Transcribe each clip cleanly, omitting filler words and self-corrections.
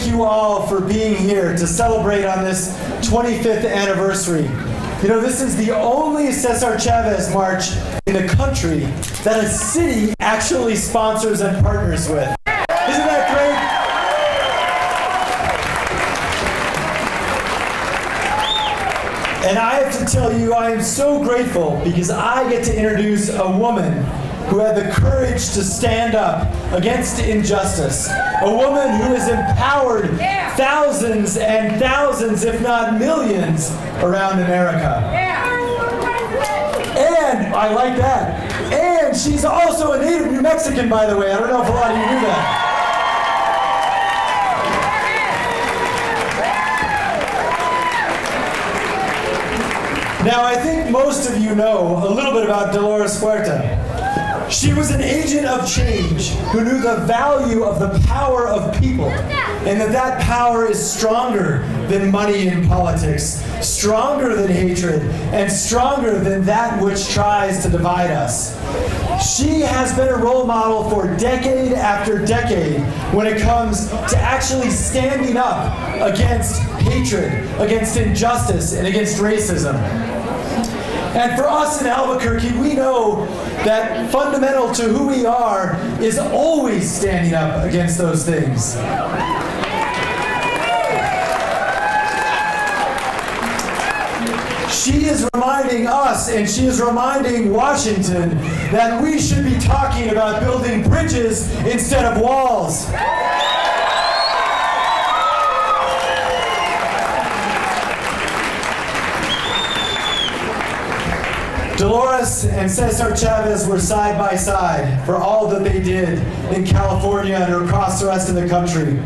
thank you all for being here to celebrate on this 25th anniversary. You know, this is the only César Chávez march in the country that a city actually sponsors and partners with. Isn't that great? And I have to tell you, I am so grateful because I get to introduce a woman who had the courage to stand up against injustice. A woman who has empowered thousands and thousands, if not millions, around America. And I like that. And she's also a native New Mexican, by the way. I don't know if a lot of you knew that. Now, I think most of you know a little bit about Dolores Huerta. She was an agent of change who knew the value of the power of people, and that power is stronger than money in politics, stronger than hatred, and stronger than that which tries to divide us. She has been a role model for decade after decade when it comes to actually standing up against hatred, against injustice, and against racism. And for us in Albuquerque, we know that fundamental to who we are is always standing up against those things. She is reminding us, and she is reminding Washington, that we should be talking about building bridges instead of walls. Dolores and César Chávez were side by side for all that they did in California and across the rest of the country.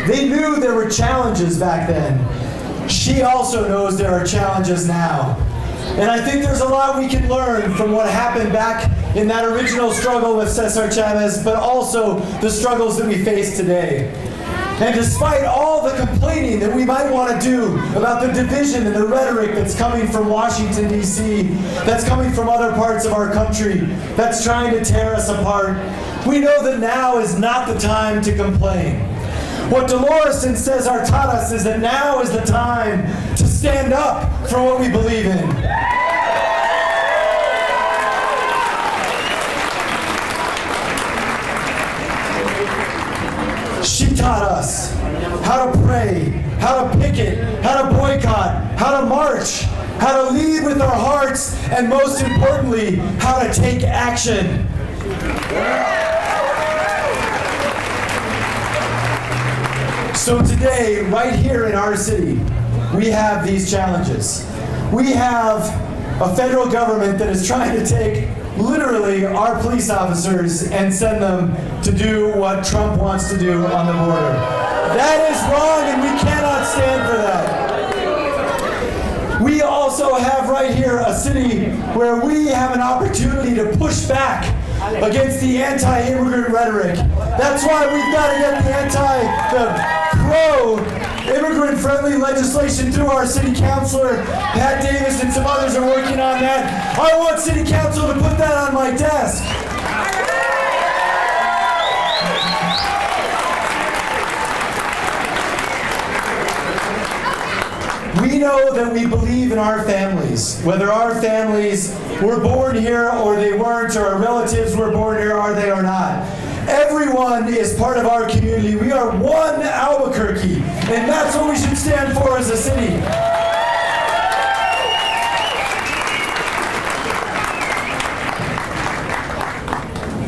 They knew there were challenges back then. She also knows there are challenges now. And I think there's a lot we can learn from what happened back in that original struggle with César Chávez, but also the struggles that we face today. And despite all the complaining that we might want to do about the division and the rhetoric that's coming from Washington, D.C., that's coming from other parts of our country, that's trying to tear us apart, we know that now is not the time to complain. What Dolores and César taught us is that now is the time to stand up for what we believe in. She taught us how to pray, how to picket, how to boycott, how to march, how to lead with our hearts, and most importantly, how to take action. So today, right here in our city, we have these challenges. We have a federal government that is trying to take literally our police officers and send them to do what Trump wants to do on the border. That is wrong, and we cannot stand for that. We also have right here a city where we have an opportunity to push back against the anti-immigrant rhetoric. That's why we've got to get the pro-immigrant friendly legislation through our city councilor. Pat Davis and some others are working on that. I want city council to put that on my desk. We know that we believe in our families, whether our families were born here or they weren't, or our relatives were born here, are they or not. Everyone is part of our community. We are one Albuquerque, and that's what we should stand for as a city.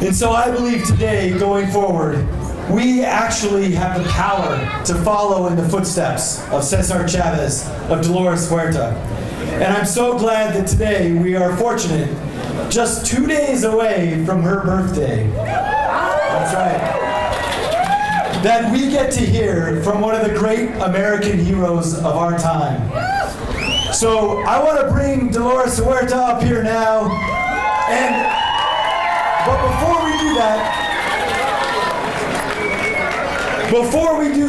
And so I believe today, going forward, we actually have the power to follow in the footsteps of César Chávez, of Dolores Huerta. And I'm so glad that today we are fortunate, just 2 days away from her birthday. That's right. That we get to hear from one of the great American heroes of our time. So I want to bring Dolores Huerta up here now. But before we do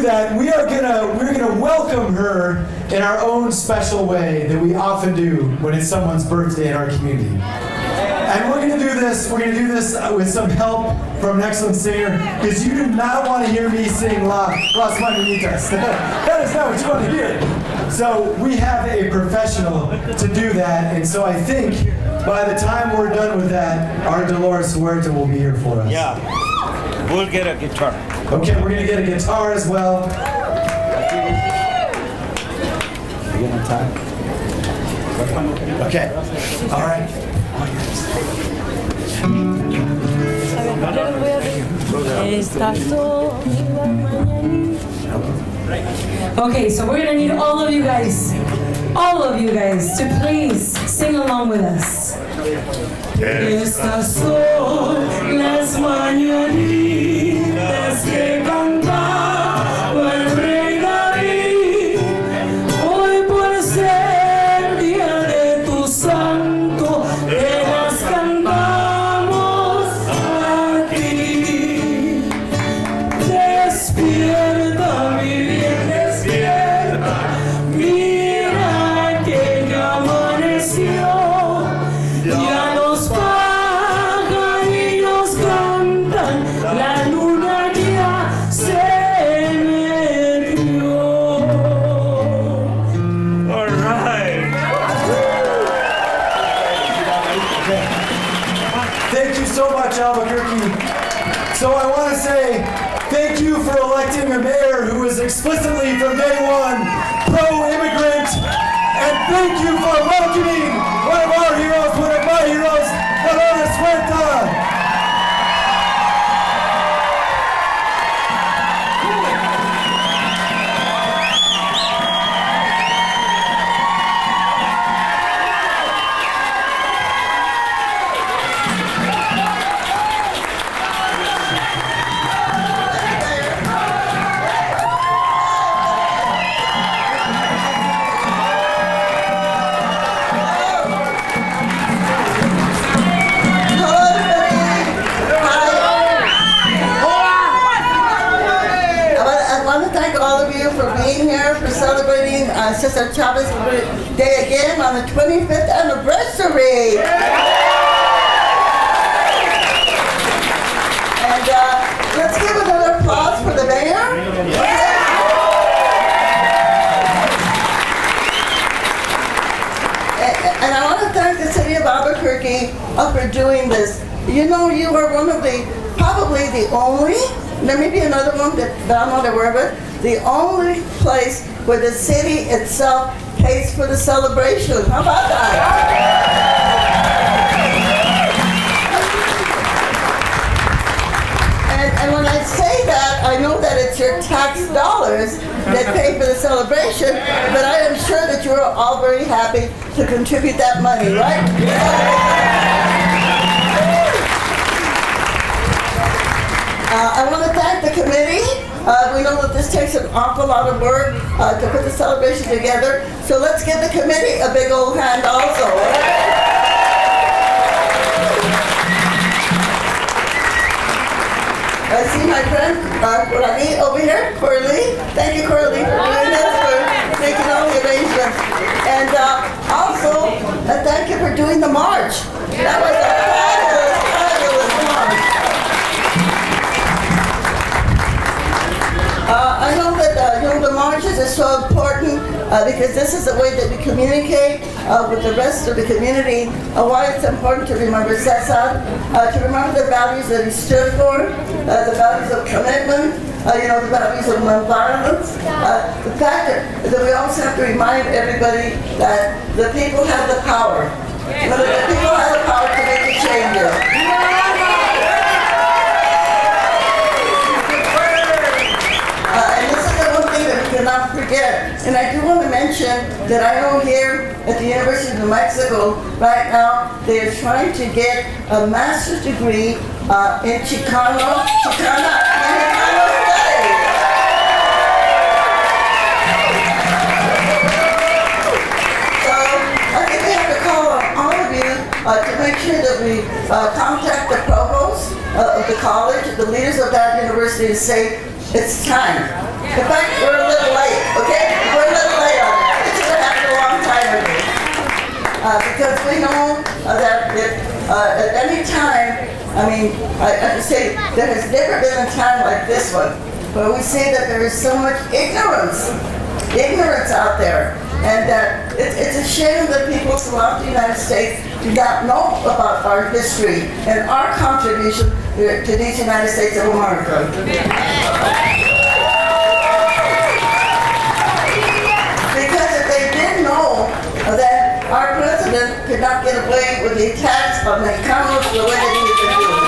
that, we're gonna welcome her in our own special way that we often do when it's someone's birthday in our community. And we're going to do this with some help from an excellent singer, because you do not want to hear me sing Las Mañanitas. That is not what you want to hear. So we have a professional to do that, and so I think by the time we're done with that, our Dolores Huerta will be here for us. Yeah, we'll get a guitar. Okay, we're going to get a guitar as well. Are you on time? Okay, all right. Okay, so we're gonna need all of you guys to please sing along with us. Estas son las mañanitas que cantaba el rey David, hoy por ser día de tu santo, te las cantamos a ti. Despierta, mi bien, despierta, mira que ya amaneció, ya los pajarillos cantan, la luna ya se metió. All right. Thank you so much, Albuquerque. So I want to say thank you for electing a mayor who is explicitly from day one pro-immigrant, and thank you for welcoming one of our heroes, one of my heroes, Dolores Huerta. Celebrating César Chávez's day again on the 25th anniversary. And let's give another applause for the mayor. And I want to thank the city of Albuquerque for doing this. You know, you are one of probably the only, there may be another one that I'm not aware of it, the only place where the city itself pays for the celebration. How about that? And when I say that, I know that it's your tax dollars that pay for the celebration, but I am sure that you're all very happy to contribute that money, right? I want to thank the committee. We know that this takes an awful lot of work to put the celebration together. So let's give the committee a big old hand also. I see my friend Coralie over here, Coralie. Thank you, Coralie, for doing this, for making all the arrangements. And also, thank you for doing the march. That was a fabulous, fabulous march. I know that the marches are so important because this is the way that we communicate with the rest of the community. Why it's important to remember César, to remember the values that he stood for, the values of commitment, the values of nonviolence. The fact that we also have to remind everybody that the people have the power. The people have the power to make the changes. Cannot forget. And I do want to mention that I know here at the University of New Mexico right now they are trying to get a master's degree in Chicano studies. So I think we have to call on all of you to make sure that we contact the provost of the college, the leaders of that university, to say it's time. In fact, we're a little late, okay? We're a little late on it. It should have happened a long time ago. Because we know that if at any time, I have to say, there has never been a time like this one, where we see that there is so much ignorance out there, and that it's a shame that people throughout the United States do not know about our history and our contribution to these United States of America. Because if they did know that our president could not get away with the attacks on the Congress the way that he has been doing.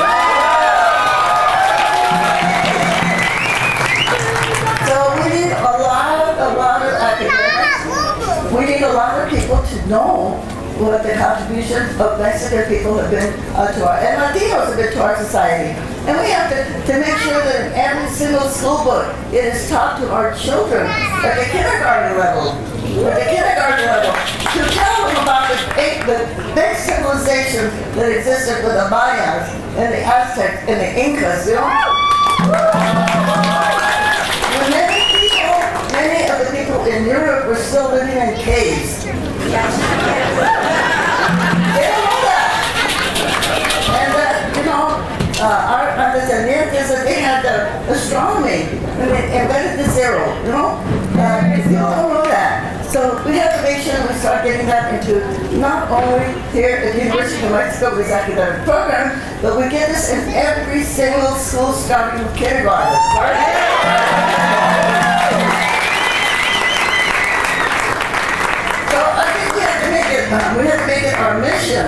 So we need a lot of academics. We need a lot of people to know what the contributions of Mexican people have been to our, and Latinos have been to our society. And we have to make sure that in every single school book, it is taught to our children at the kindergarten level, to tell them about the big civilizations that existed with the Mayas and the Aztecs and the Incas, you know? When many of the people in Europe were still living in caves. They don't know that. And our descendants, they had the astronomy, and they invented the zero, you know? People don't know that. So we have to make sure we start getting that into not only here at the University of Mexico with this academic program, but we get this in every single school starting with kindergarten. So I think we have to make it our mission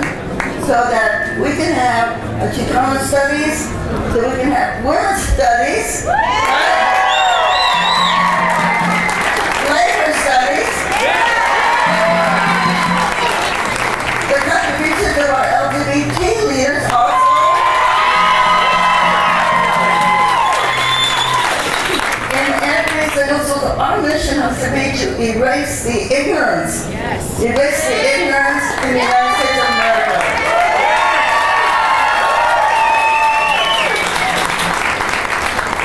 so that we can have Chicano studies, so we can have women's studies, labor studies, the contributions of our LGBT leaders also. In every single school, our mission has to be to erase the ignorance. Erase the ignorance in the United States of America.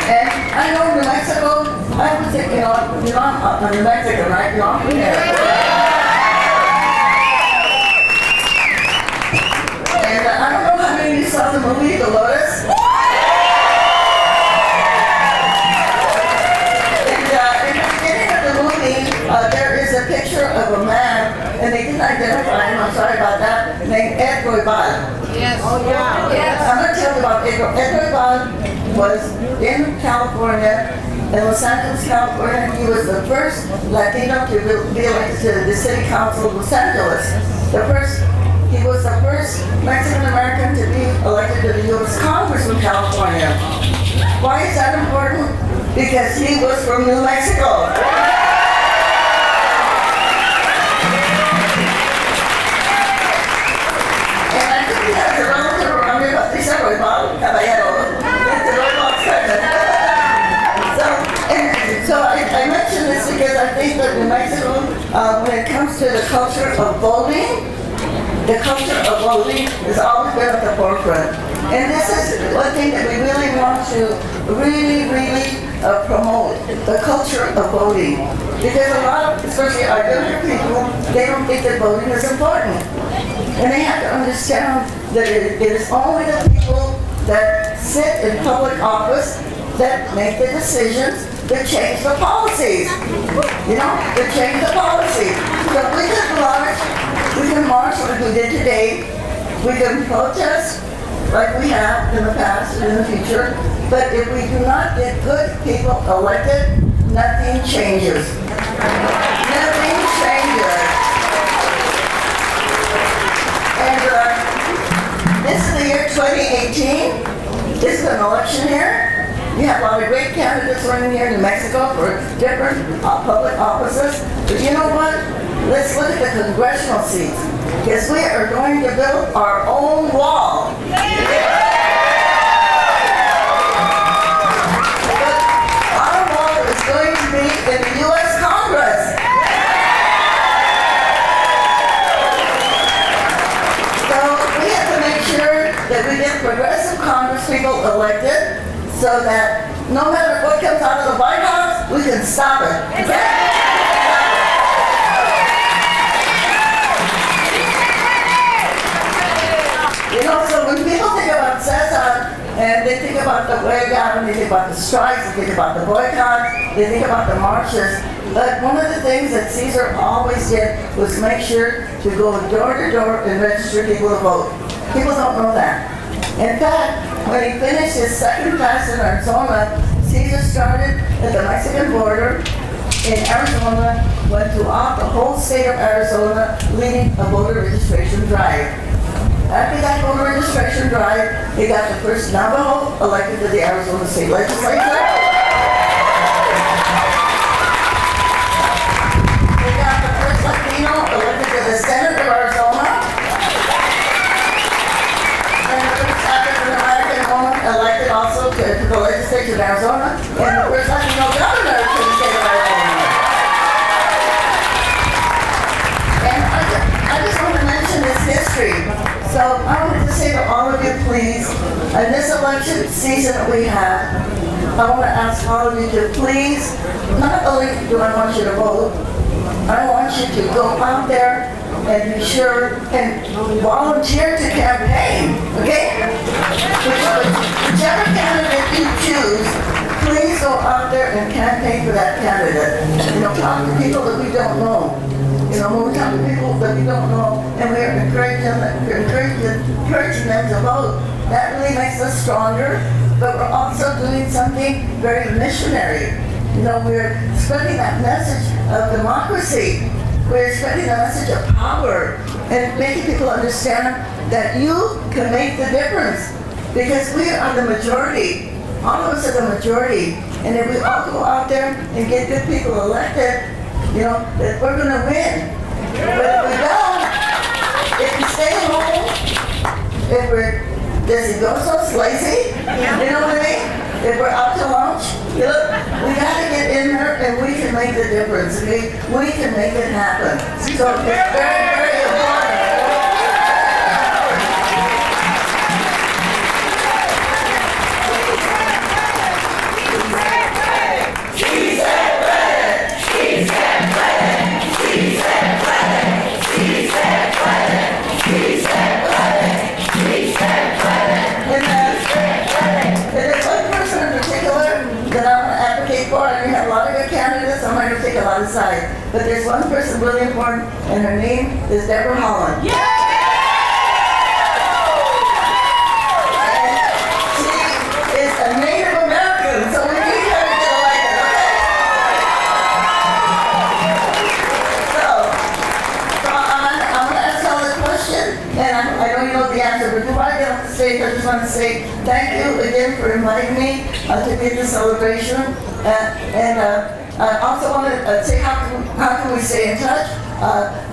And I know New Mexico, I was thinking, I'm New Mexican, right? I'm from here. And I don't know how many of you saw the movie Dolores. And in the beginning of the movie, there is a picture of a man, and they didn't identify him, I'm sorry about that, named Ed Roybal. Yes. Oh, yeah. Yes. I'm going to tell you about Ed Roybal. Was in California, in Los Angeles, California. He was the first Latino to be elected to the city council of Los Angeles. He was the first Mexican American to be elected to the U.S. Congress from California. Why is that important? Because he was from New Mexico. And I think he has a relative around here, but César Caballero. So I mention this because I think that New Mexico, when it comes to the culture of voting, has always been at the forefront. And this is one thing that we really want to promote, the culture of voting. Because a lot of, especially our younger people, they don't think that voting is important. And they have to understand that it is only the people that sit in public office that make the decisions that change the policies. That change the policy. So we can march like we did today. We can protest like we have in the past and in the future. But if we do not get good people elected, nothing changes. Nothing changes. And this is the year 2018. This is an election year. You have a lot of great candidates running here in New Mexico for different public offices. But you know what? Let's look at the congressional seats. Because we are going to build our own wall. But our wall is going to be in the U.S. Congress. So we have to make sure that we get progressive Congress people elected, so that no matter what comes out of the White House, we can stop it. about the way down, they think about the strikes, they think about the boycotts, they think about the marches. But one of the things that César always did was make sure to go door to door and register people to vote. People don't know that. In fact, when he finished his second class in Arizona, César started at the Mexican border in Arizona, went throughout the whole state of Arizona, leading a voter registration drive. After that voter registration drive, he got the first Navajo elected to the Arizona state legislature. He got the first Latino elected to the Senate of Arizona. And the first African American woman elected also to the legislature of Arizona. And the first Latino governor to the state of Arizona. And I just want to mention this history. So I wanted to say to all of you, please, in this election season that we have, I want to ask all of you to please, not only do I want you to vote, I want you to go out there and be sure and volunteer to campaign, okay? Whichever candidate you choose, please go out there and campaign for that candidate. You know, talk to people that we don't know. You know, when we talk to people that we don't know and we're encouraging them to vote, that really makes us stronger, but we're also doing something very missionary. You know, we're spreading that message of democracy. We're spreading the message of power and making people understand that you can make the difference because we are the majority. All of us are the majority. And if we all go out there and get good people elected, you know, that we're going to win. But if we don't, if we stay home, if we're desiguosos, lazy, you know what I mean? If we're out to lunch, you know, we got to get in there and we can make the difference. Okay? We can make it happen. So it's very, very important. A lot of sides, but there's one person really important, and her name is Deborah Holland. Yeah! And she is a Native American, so we need her to get elected, okay? So I'm going to ask y'all a question, and I know you know the answer, but before I get off the stage, I just want to say thank you again for inviting me to be at the celebration, I also want to say how can we stay in touch?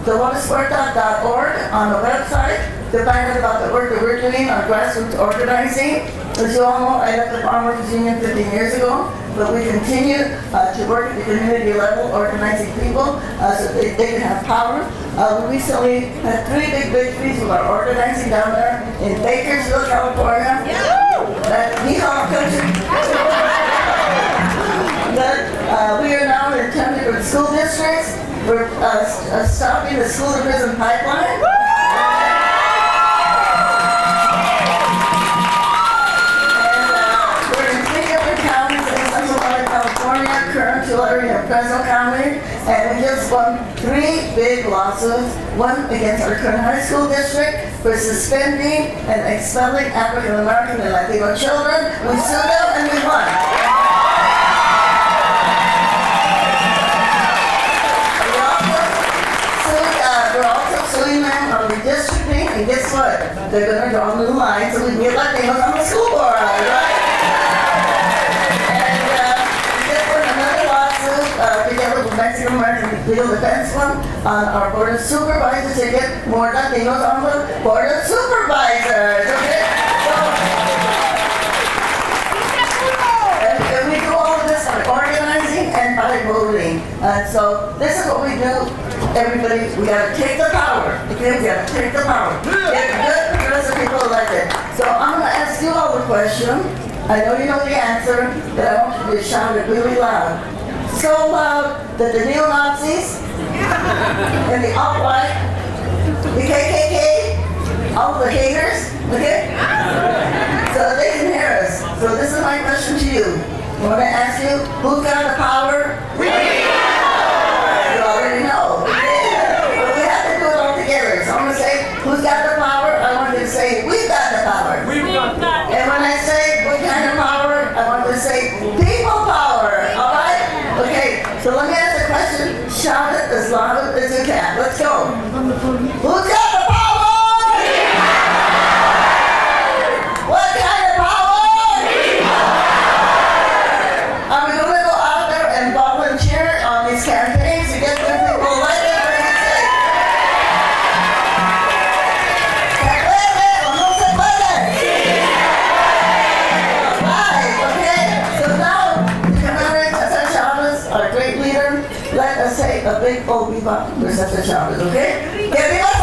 DoloresHuerta.org on the website to find out about the work that we're doing on grassroots organizing. As you all know, I left the Farmers Union 15 years ago, but we continue to work at the community level, organizing people so they can have power. We recently had 3 big victories with our organizing down there in Bakersfield, California. Yeehaw country. We are now in 10 different school districts. We're stopping the school to prison pipeline. And we're in 3 different counties in Central California, Kern, Tulare, and Fresno County. And we just won 3 big lawsuits. One against our Kern High School District for suspending and expelling African American and Latino children. We sued them and we won. Redistricting, and guess what? They're going to draw new lines so we can get Latinos on the school board, right? And we just won another lawsuit together with Mexican American Legal Defense Fund on our Board of Supervisors to get more Latinos on the Board of Supervisors, okay? So, and we do all of this by organizing and by voting. So this is what we do. Everybody, we gotta take the power. Okay, we gotta take the power. Get good progressive people elected. So I'm gonna ask you all a question. I know you know the answer, but I want you to shout it really loud. So loud that the neo-Nazis and the alt-right, the KKK, all the haters, okay? So they can hear us. So this is I'm going to ask you, who's got the power? We You already know. But we have to do it all together. So I'm going to say, who's got the power? I want you to say, we've got the power. And when I say what kind of power, I want you to say, people power. All right? Okay, so let me ask the question. Shout it as loud as you can. Let's go. Who's got the power? What kind of power? Are we going to go out there and volunteer on these campaigns to get the people elected? What do you say? ¿Se puede o no se puede? Right, okay. So now, to commemorate César Chávez, our great leader, let us say a big old viva for César Chávez, okay? Que viva